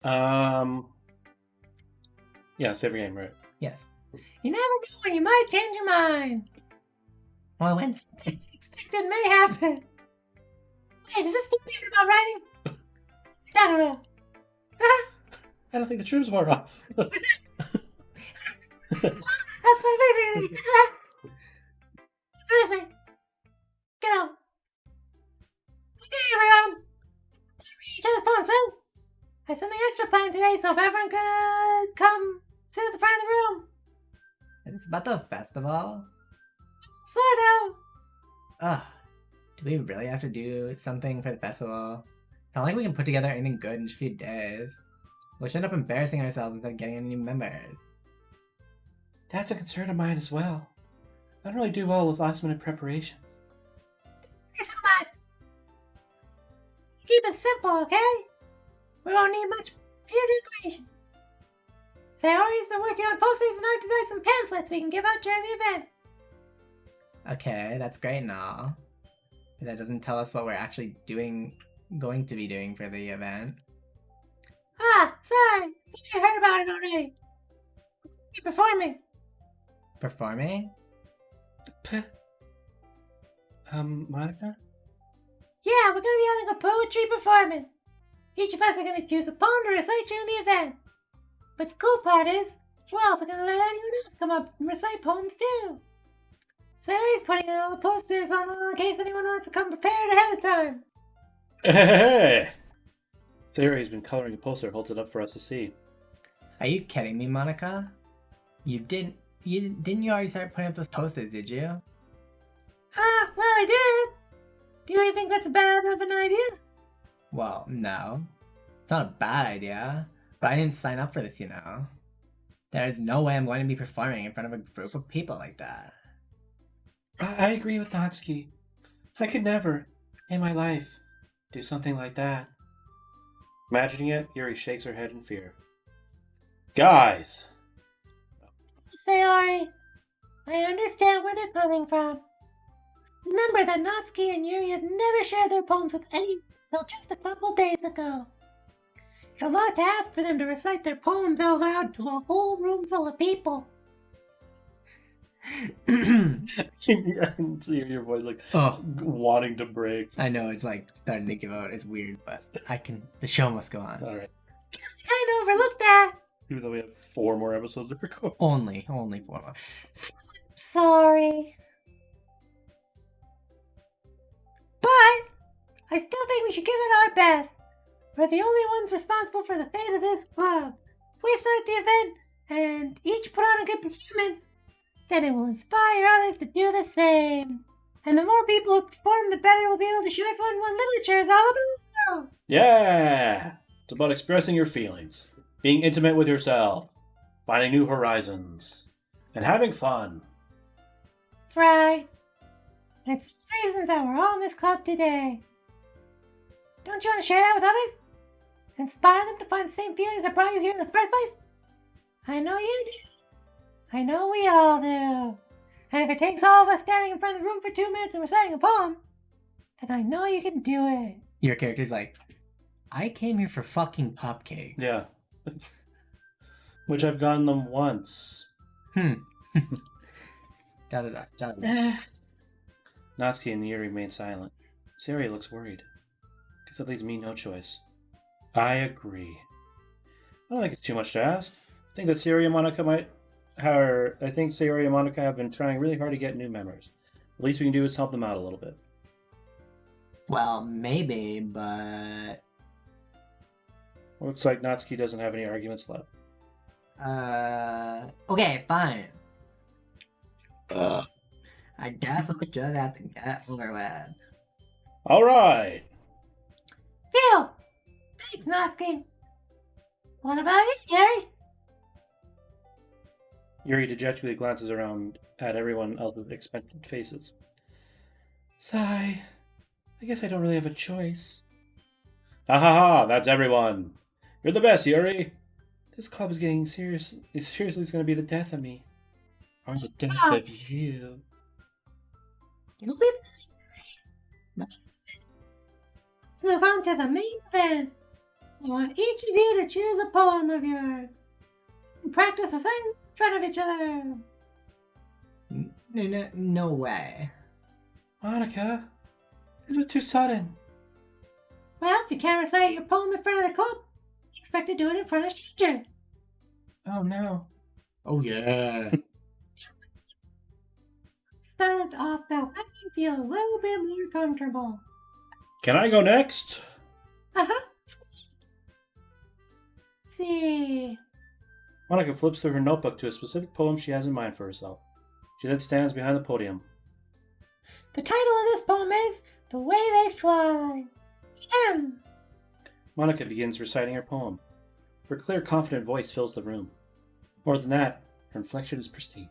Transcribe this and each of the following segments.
Yeah, save your game, right? Yes. You never know, you might change your mind. Or when something unexpected may happen. Wait, is this thing about writing? I don't know. I don't think the troops wore off. That's my favorite. Excuse me. Get out. Okay, everyone. Each other's poems, right? I have something extra planned today, so if everyone could come sit at the front of the room. It's about the festival? Sort of. Ugh. Do we really have to do something for the festival? I don't think we can put together anything good in just a few days. We'll end up embarrassing ourselves instead of getting any new members. That's a concern of mine as well. I don't really do well with last-minute preparations. Thanks so much. Let's keep it simple, okay? We won't need much decoration. Sayori's been working on posters and I've designed some pamphlets we can give out during the event. Okay, that's great and all. But that doesn't tell us what we're actually going to be doing for the event. Ah, sorry. I heard about it already. You're performing. Performing? Monica? Yeah, we're gonna be having a poetry performance. Each of us are gonna choose a poem to recite during the event. But the cool part is, we're also gonna let anyone else come up and recite poems too. Sayori's putting all the posters on in case anyone wants to come prepared ahead of time. Hey! Sayori's been coloring a poster, holds it up for us to see. Are you kidding me, Monica? Didn't you already start putting up those posters, did you? Well, I did. Do you really think that's a bad of an idea? Well, no. It's not a bad idea, but I didn't sign up for this, you know. There is no way I'm going to be performing in front of a group of people like that. I agree with Natsuki. I could never, in my life, do something like that. Imagining it, Yuri shakes her head in fear. Guys! Sayori, I understand where they're coming from. Remember that Natsuki and Yuri have never shared their poems with anyone until just a couple days ago. It's a lot to ask for them to recite their poems out loud to a whole room full of people. I can see your voice like wanting to break. I know, it's like starting to give out. It's weird, but the show must go on. Alright. Just kind of overlooked that. Even though we have 4 more episodes to record. Only 4 more. Sorry. But I still think we should give it our best. We're the only ones responsible for the fate of this club. If we start the event and each put on a good performance, then it will inspire others to do the same. And the more people who perform, the better we'll be able to show everyone what literature is all about. Yeah! It's about expressing your feelings, being intimate with yourself, finding new horizons, and having fun. That's right. And it's the reasons that we're all in this club today. Don't you want to share that with others? Inspire them to find the same feelings that brought you here in the first place? I know you do. I know we all do. And if it takes all of us standing in front of the room for 2 minutes and reciting a poem, then I know you can do it. Your character's like, I came here for fucking cupcakes. Yeah. Which I've gotten them once. Da-da-da. Natsuki and Yuri remain silent. Sayori looks worried. Guess that leaves me no choice. I agree. I don't think it's too much to ask. I think that Sayori and Monica have been trying really hard to get new members. The least we can do is help them out a little bit. Well, maybe, but... Looks like Natsuki doesn't have any arguments left. Okay, fine. I guess I'll just have to get over with. Alright! Phew! Thanks, Natsuki. What about you, Yuri? Yuri dejectedly glances around at everyone else's expectant faces. Sigh. I guess I don't really have a choice. Ha ha ha! That's everyone! You're the best, Yuri! This club is getting seriously it's gonna be the death of me. Or the death of you. It'll be fine. Let's move on to the main event. I want each of you to choose a poem of yours. And practice reciting in front of each other. No way. Monica, this is too sudden. Well, if you can't recite your poem in front of the club, expect to do it in front of strangers. Oh no. Oh yeah. Start off now. I can feel a little bit more comfortable. Can I go next? Uh-huh. Let's see. Monica flips through her notebook to a specific poem she has in mind for herself. She then stands behind the podium. The title of this poem is The Way They Fly. Monica begins reciting her poem. Her clear, confident voice fills the room. More than that, her inflection is pristine.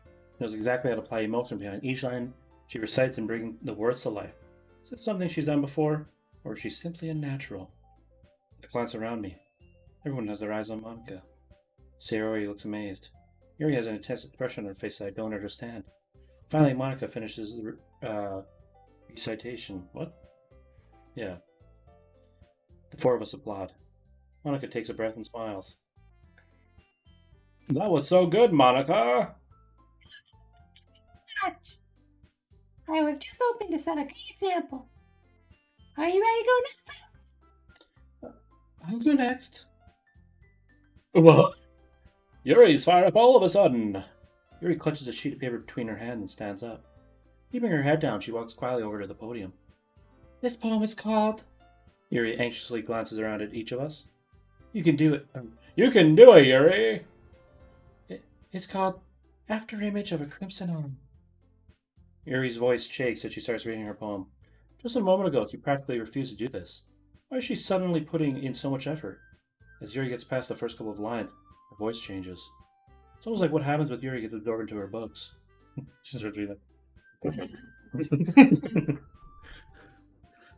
She knows exactly how to apply emotion behind each line she recites and bring the words to life. Is it something she's done before, or is she simply a natural? I glance around me. Everyone has their eyes on Monica. Sayori looks amazed. Yuri has an intense expression on her face that I don't understand. Finally, Monica finishes the recitation. What? Yeah. The four of us applaud. Monica takes a breath and smiles. That was so good, Monica! Touch. I was just hoping to set a good example. Are you ready to go next time? I'll go next. What? Yuri's fired up all of a sudden. Yuri clutches a sheet of paper between her hands and stands up. Keeping her head down, she walks quietly over to the podium. This poem is called... Yuri anxiously glances around at each of us. You can do it. You can do it, Yuri! It's called After Image of a Crimson Arm. Yuri's voice shakes as she starts reading her poem. Just a moment ago, she practically refused to do this. Why is she suddenly putting in so much effort? As Yuri gets past the first couple of lines, her voice changes. It's almost like what happens with Yuri gets absorbed into her bugs. She starts reading it.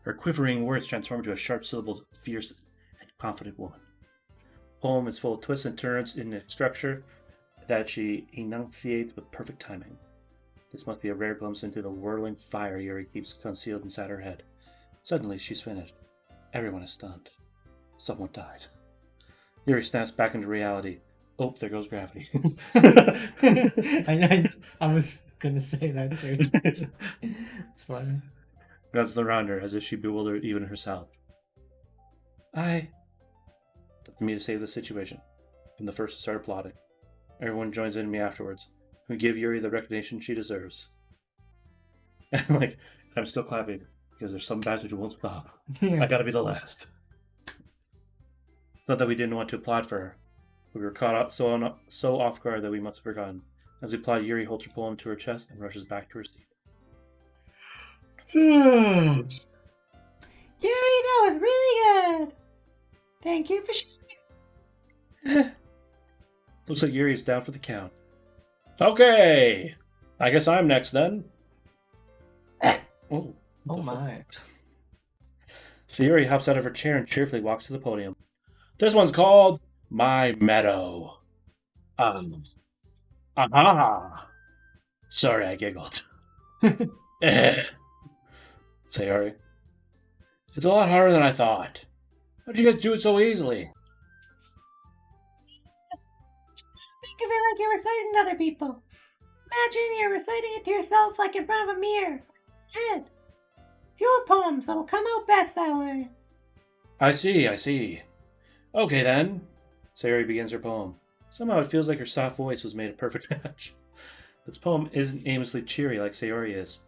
Her quivering words transform into a sharp syllables of fierce and confident woman. The poem is full of twists and turns in its structure that she enunciates with perfect timing. This must be a rare glimpse into the whirling fire Yuri keeps concealed inside her head. Suddenly, she's finished. Everyone is stunned. Someone died. Yuri snaps back into reality. Oh, there goes gravity. I was gonna say that too. It's funny. Glances around her as if she bewildered even herself. Up to me to save the situation. I'm the first to start applauding. Everyone joins in me afterwards. We give Yuri the recognition she deserves. And I'm still clapping because there's some bastard who won't stop. Yeah. I gotta be the last. Not that we didn't want to applaud for her. We were caught up so off guard that we must have forgotten. As we applaud, Yuri holds her poem to her chest and rushes back to her seat. Yuri, that was really good. Thank you for sharing. Looks like Yuri's down for the count. Okay, I guess I'm next then. Oh my. So Yuri hops out of her chair and cheerfully walks to the podium. This one's called My Meadow. Sorry, I giggled. Sayori. It's a lot harder than I thought. How'd you guys do it so easily? Think of it like you're reciting to other people. Imagine you're reciting it to yourself like in front of a mirror. Head. It's your poem, so it'll come out best that way. I see. Okay then. Sayori begins her poem. Somehow it feels like her soft voice was made a perfect match. This poem isn't aimlessly cheery like Sayori is.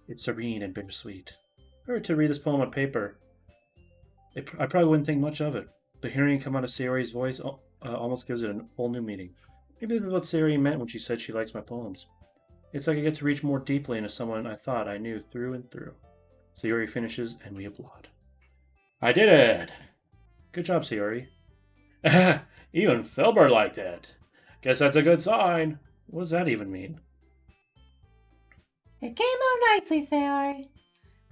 It's serene and bittersweet. If I were to read this poem on paper, I probably wouldn't think much of it. But hearing it come out of Sayori's voice almost gives it a whole new meaning. Maybe this is what Sayori meant when she said she likes my poems. It's like I get to reach more deeply into someone I thought I knew through and through. Sayori finishes and we applaud. I did it! Good job, Sayori. Even Filbert liked it. Guess that's a good sign. What does that even mean? It came out nicely, Sayori.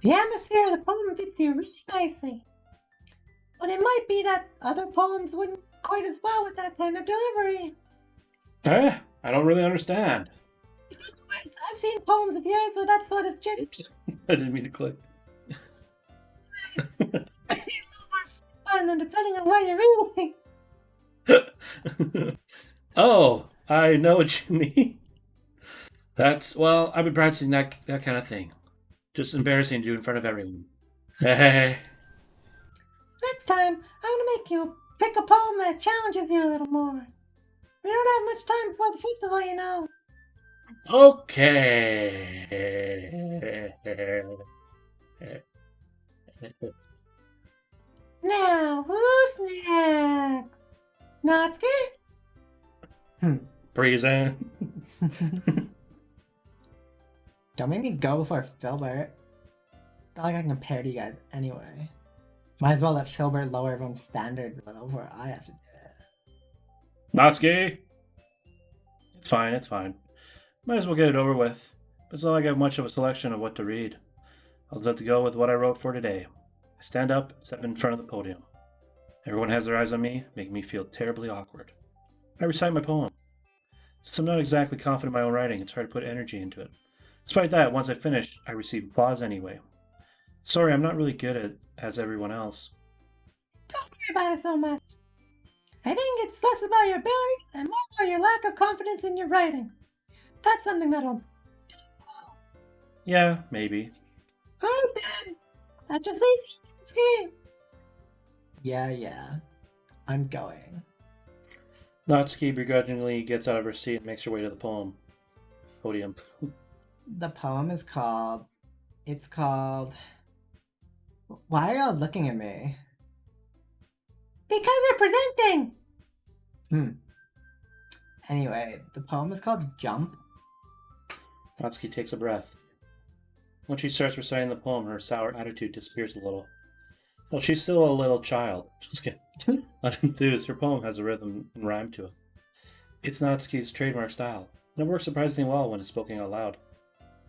The atmosphere of the poem fits you really nicely. But it might be that other poems wouldn't quite as well with that kind of delivery. I don't really understand. I've seen poems of yours with that sort of I didn't mean to click. a little more find them depending on what you're reading. Oh, I know what you mean. Well, I've been practicing that kind of thing. Just embarrassing you in front of everyone. Hey. Next time, I'm gonna make you pick a poem that challenges you a little more. We don't have much time before the festival, you know. Okay. Now, who's next? Natsuki? Present. Don't make me go before Filbert. Not like I can compare to you guys anyway. Might as well let Filbert lower everyone's standard a little before I have to do it. Natsuki. It's fine, it's fine. Might as well get it over with. It's not like I have much of a selection of what to read. I'll just have to go with what I wrote for today. I stand up, step in front of the podium. Everyone has their eyes on me, making me feel terribly awkward. I recite my poem. Since I'm not exactly confident in my own writing, it's hard to put energy into it. Despite that, once I finish, I receive applause anyway. Sorry, I'm not really good at it as everyone else. Don't worry about it so much. I think it's less about your abilities and more about your lack of confidence in your writing. That's something that'll... Yeah, maybe. Alright then. That's just easy. Ski. Yeah. I'm going. Natsuki begrudgingly gets out of her seat and makes her way to the podium. The poem is called... It's called... Why are y'all looking at me? Because you're presenting. Anyway, the poem is called Jump. Natsuki takes a breath. When she starts reciting the poem, her sour attitude disappears a little. Well, she's still a little child. Just kidding. Unenthused, her poem has a rhythm and rhyme to it. It's Natsuki's trademark style, and it works surprisingly well when it's spoken out loud.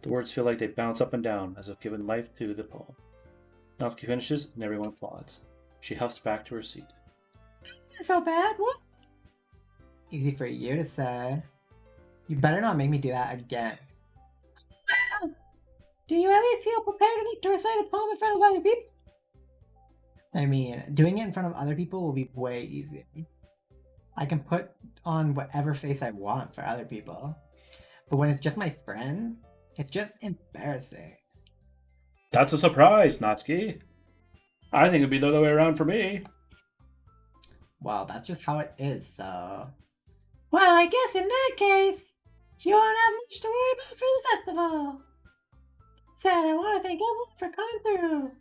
The words feel like they bounce up and down, as if giving life to the poem. Natsuki finishes, and everyone applauds. She huffs back to her seat. Not so bad, what? Easy for you to say. You better not make me do that again. Well, do you at least feel prepared enough to recite a poem in front of other people? I mean, doing it in front of other people will be way easier. I can put on whatever face I want for other people. But when it's just my friends, it's just embarrassing. That's a surprise, Natsuki. I think it'd be the other way around for me. Well, that's just how it is, so... Well, I guess in that case, you won't have much to worry about for the festival. Said, I want to thank everyone for coming through.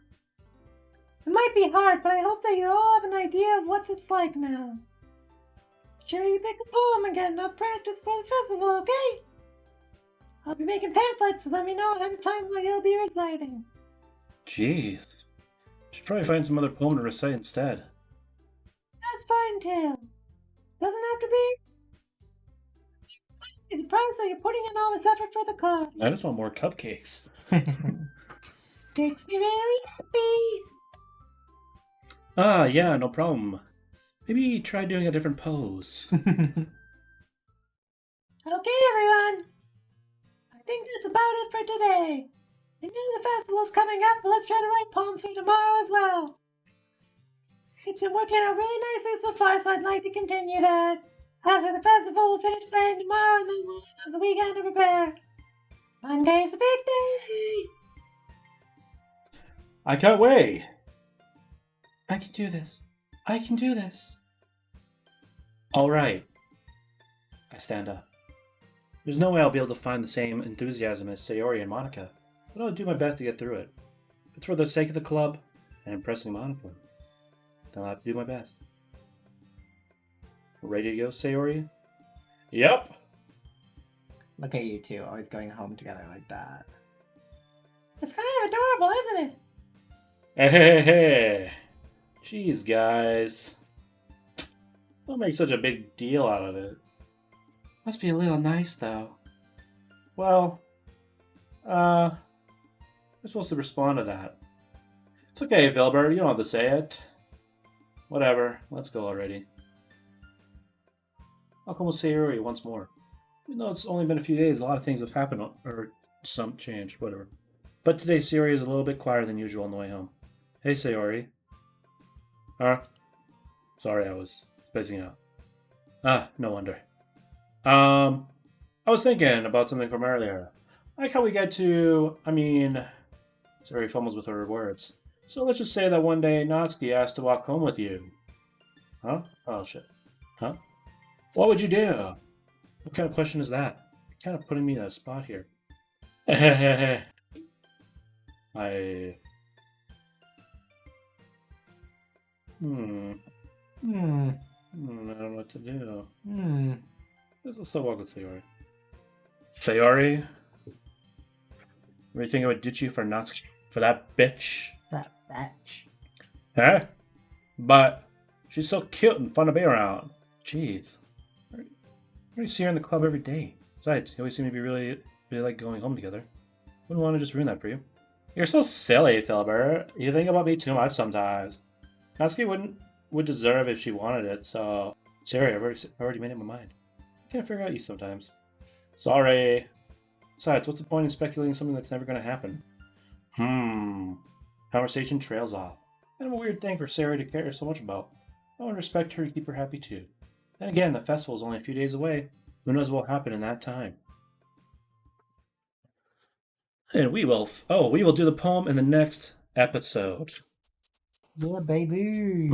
It might be hard, but I hope that you all have an idea of what it's like now. Sure you pick a poem and get enough practice for the festival, okay? I'll be making pamphlets, so let me know ahead of time what you'll be reciting. Jeez. Should probably find some other poem to recite instead. That's fine, too. Doesn't have to be. I'm surprised that you're putting in all this effort for the club. I just want more cupcakes. Makes me really happy. Ah, yeah, no problem. Maybe try doing a different pose. Okay, everyone. I think that's about it for today. I know the festival's coming up, but let's try to write poems for tomorrow as well. It's been working out really nicely so far, so I'd like to continue that. As for the festival, we'll finish playing tomorrow, and then we'll have the weekend to prepare. Monday's a big day. I can't wait. I can do this. I can do this. All right. I stand up. There's no way I'll be able to find the same enthusiasm as Sayori and Monica, but I'll do my best to get through it. It's for the sake of the club and impressing Monica. Then I'll have to do my best. Ready to go, Sayori? Yep. Look at you two, always going home together like that. It's kind of adorable, isn't it? Hey. Jeez, guys. Don't make such a big deal out of it. Must be a little nice, though. Well, I'm supposed to respond to that. It's okay, Vilbert, you don't have to say it. Whatever, let's go already. I'll come with Sayori once more. Even though it's only been a few days, a lot of things have happened, or some changed, whatever. But today, Sayori is a little bit quieter than usual on the way home. Hey, Sayori. Sorry, I was spacing out. Ah, no wonder. I was thinking about something from earlier. Like how we get to, Sari fumbles with her words. So let's just say that one day Natsuki asked to walk home with you. Huh? Oh shit. Huh? What would you do? What kind of question is that? You're kind of putting me in a spot here. I... I don't know what to do. Let's still walk with Sayori. Sayori? Were you thinking I would ditch you for Natsuki? For that bitch? That bitch. Huh? But she's so cute and fun to be around. Jeez. I already see her in the club every day. Besides, you always seem to be really like going home together. Wouldn't want to just ruin that for you. You're so silly, Filbert. You think about me too much sometimes. Natsuki would deserve if she wanted it, so... Sorry, I've already made up my mind. I can't figure out you sometimes. Sorry. Besides, what's the point in speculating something that's never going to happen? Conversation trails off. Kind of a weird thing for Sarah to care so much about. I would respect her to keep her happy too. Then again, the festival's only a few days away. Who knows what will happen in that time? And we will do the poem in the next episode. Yeah, baby.